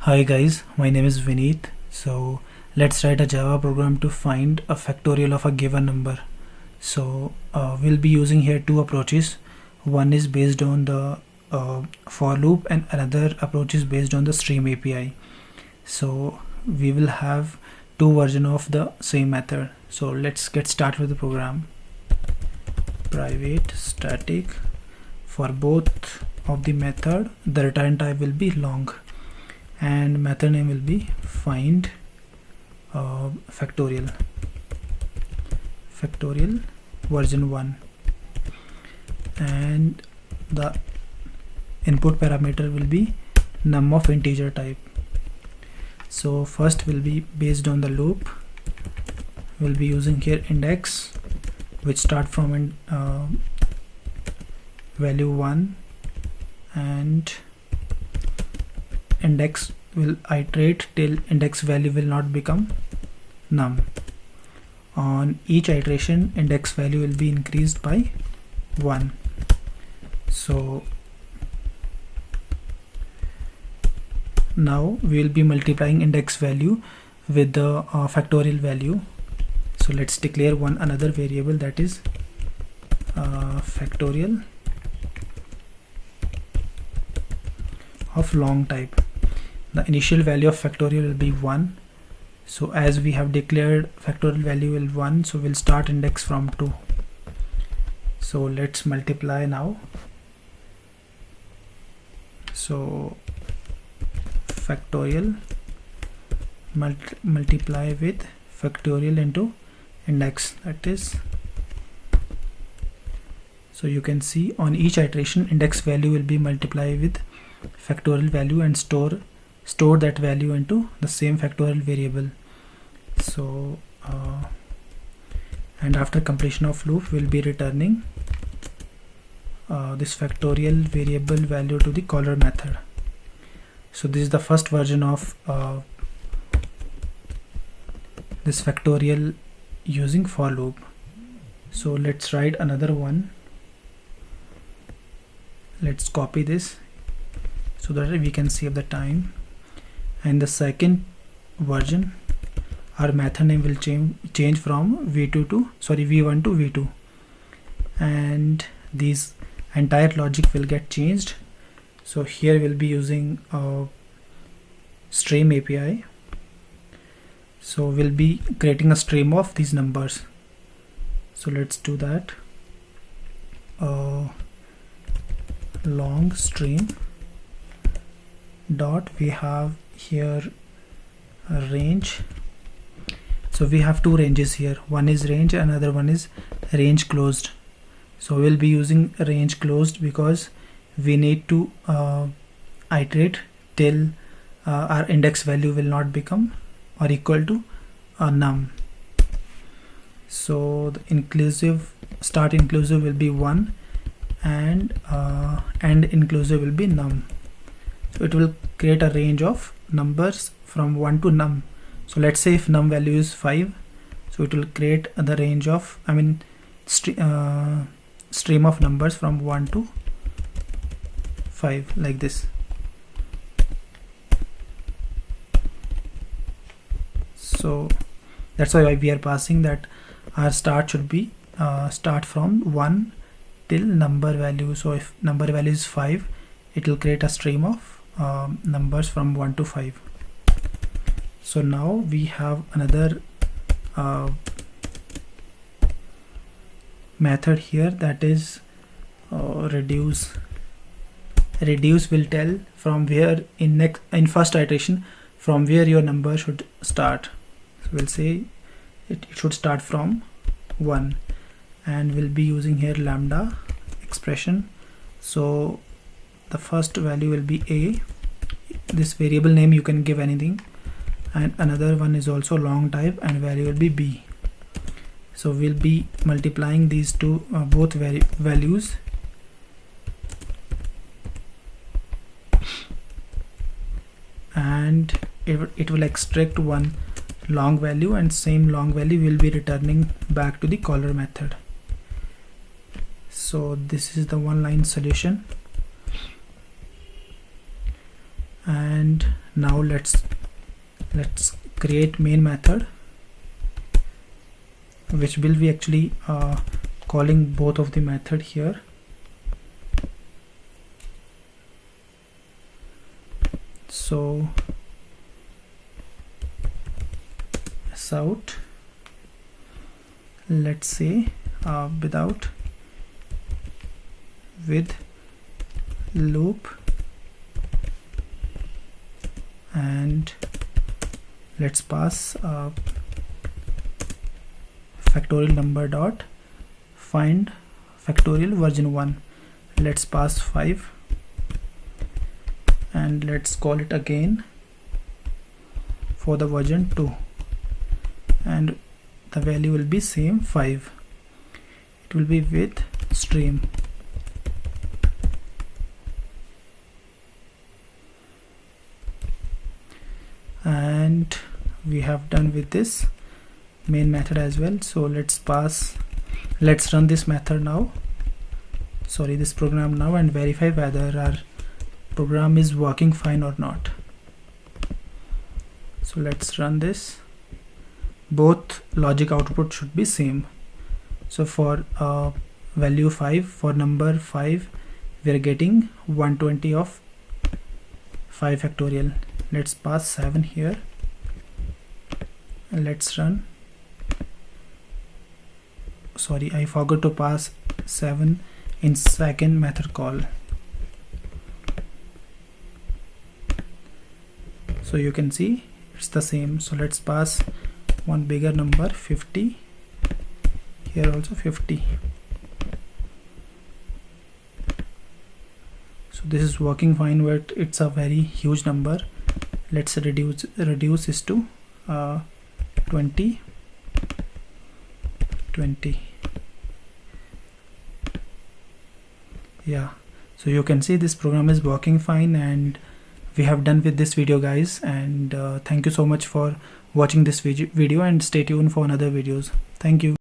Hi guys, my name is Vineet. So let's write a Java program to find a factorial of a given number. So we'll be using here two approaches. One is based on the for loop and another approach is based on the stream API. So we will have two versions of the same method. So let's get started with the program. Private static. For both of the method, the return type will be long and method name will be find factorial version 1, and the input parameter will be num of integer type. So first will be based on the loop. We'll be using here index, which start from value 1, and index will iterate till index value will not become num. On each iteration, index value will be increased by 1. So now we will be multiplying index value with the factorial value. So let's declare another variable, that is factorial of long type. The initial value of factorial will be 1. So as we have declared factorial value will 1, so we'll start index from 2. So let's multiply now. So factorial multiply with factorial into index, that is, so you can see on each iteration index value will be multiplied with factorial value and store that value into the same factorial variable. So and after completion of loop, we'll be returning this factorial variable value to the caller method. So this is the first version of this factorial using for loop. So let's write another one. Let's copy this so that we can save the time. And the second version, our method name will change from v1 to v2, and these entire logic will get changed. So here we'll be using stream API. So we'll be creating a stream of these numbers. So let's do that. Long stream dot, we have here a range. So we have two ranges here, one is range, another one is range closed. So we'll be using range closed because we need to iterate till our index value will not become or equal to num. So the start inclusive will be 1 and end inclusive will be num. So it will create a range of numbers from 1 to num. So let's say if num value is 5, so it will create the range of stream of numbers from 1 to 5 like this. So that's why we are passing that our start should be start from 1 till number value. So if number value is 5, it will create a stream of numbers from 1 to 5. So now we have another method here, that is reduce. Reduce will tell from where in first iteration from where your number should start. So we'll say it should start from 1, and we'll be using here lambda expression. So the first value will be a. This variable name you can give anything, and another one is also long type and value will be b. So we'll be multiplying these two both values, and it will extract one long value, and same long value will be returning back to the caller method. So this is the one line solution. And Now let's create main method, which will be actually calling both of the method here. So out, let's say without with loop, and let's pass factorial number dot find factorial version 1. Let's pass 5 and let's call it again for the version 2, and the value will be same 5. It will be with stream. And we have done with this main method as well. So let's run this method now, this program now, and verify whether our program is working fine or not. So let's run this. Both logic output should be same. So for value 5, for number 5, we are getting 120 of 5 factorial. Let's pass 7 here and let's run. Sorry, I forgot to pass 7 in second method call. So you can see it's the same. So let's pass one bigger number, 50. Here also 50. So this is working fine, but it's a very huge number. Let's reduce this to 20. Yeah, so you can see this program is working fine, and we have done with this video, guys. And thank you so much for watching this video, and stay tuned for another videos. Thank you.